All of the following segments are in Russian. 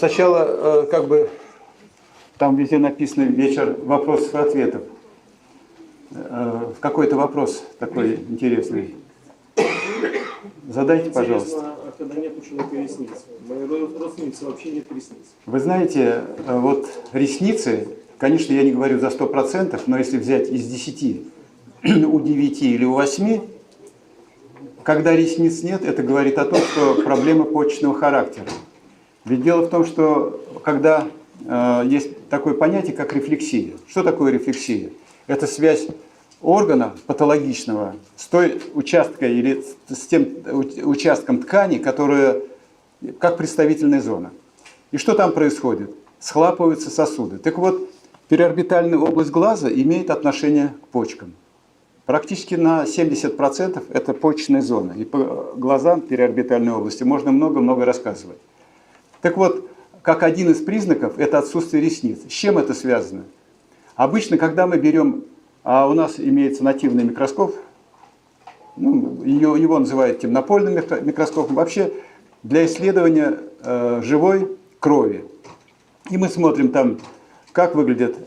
Сначала, как бы, там везде написано вечер вопросов и ответов. Какой-то вопрос такой интересный. Задайте, пожалуйста. Интересно, а когда нет у человека ресниц? Моей родственницы вообще нет ресниц. Вы знаете, вот ресницы, конечно, я не говорю за 100%, но если взять из 10, у 9 или у 8, когда ресниц нет, это говорит о том, что проблема почечного характера. Ведь дело в том, что когда есть такое понятие, как рефлексия. Что такое рефлексия? Это связь органа патологичного с той участкой или с тем участком ткани, которая как представительная зона. И что там происходит? Схлапываются сосуды. Так вот, периорбитальная область глаза имеет отношение к почкам. Практически на 70% это почечная зона. И по глазам периорбитальной области можно много-много рассказывать. Так вот, как один из признаков, это отсутствие ресниц. С чем это связано? Обычно, когда мы берем, а у нас имеется нативный микроскоп, его называют темнопольным микроскопом, вообще для исследования живой крови. И мы смотрим там, как выглядят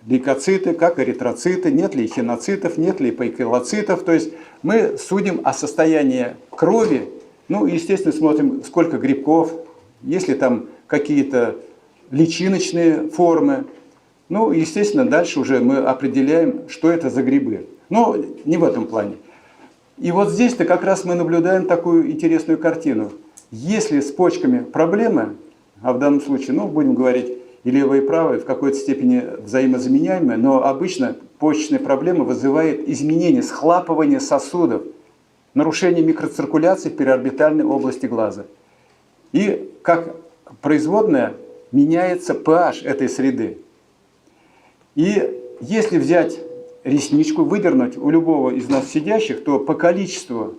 лейкоциты, как эритроциты, нет ли хиноцитов, нет ли пейкилоцитов. То есть мы судим о состоянии крови, естественно, смотрим, сколько грибков, есть ли там какие-то личиночные формы. Естественно, дальше уже мы определяем, что это за грибы. Но не в этом плане. И вот здесь-то как раз мы наблюдаем такую интересную картину. Если с почками проблемы, а в данном случае, будем говорить, и левое, и правое в какой-то степени взаимозаменяемые, но обычно почечная проблема вызывает изменение, схлапывание сосудов, нарушение микроциркуляции в периорбитальной области глаза. И как производная меняется pH этой среды. И если взять ресничку, выдернуть у любого из нас сидящих, то по количеству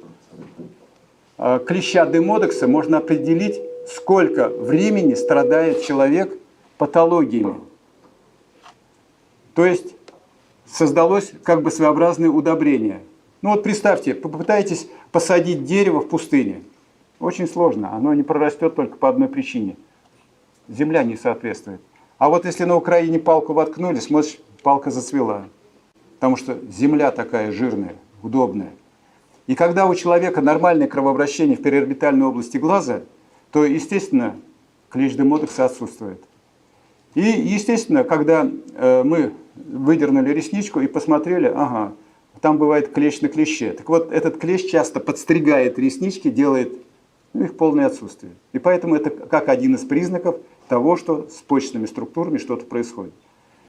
клеща демодекса можно определить, сколько времени страдает человек патологиями. То есть создалось как бы своеобразное удобрение. Представьте, попытайтесь посадить дерево в пустыне. Очень сложно, оно не прорастет только по одной причине. Земля не соответствует. А вот если на Украине палку воткнули, смотришь, палка зацвела. Потому что земля такая жирная, удобная. И когда у человека нормальное кровообращение в периорбитальной области глаза, то, естественно, клещ демодекса отсутствует. И, естественно, когда мы выдернули ресничку и посмотрели, ага, там бывает клещ на клеще. Так вот, этот клещ часто подстригает реснички, делает их полное отсутствие. И поэтому это как один из признаков того, что с почечными структурами что-то происходит.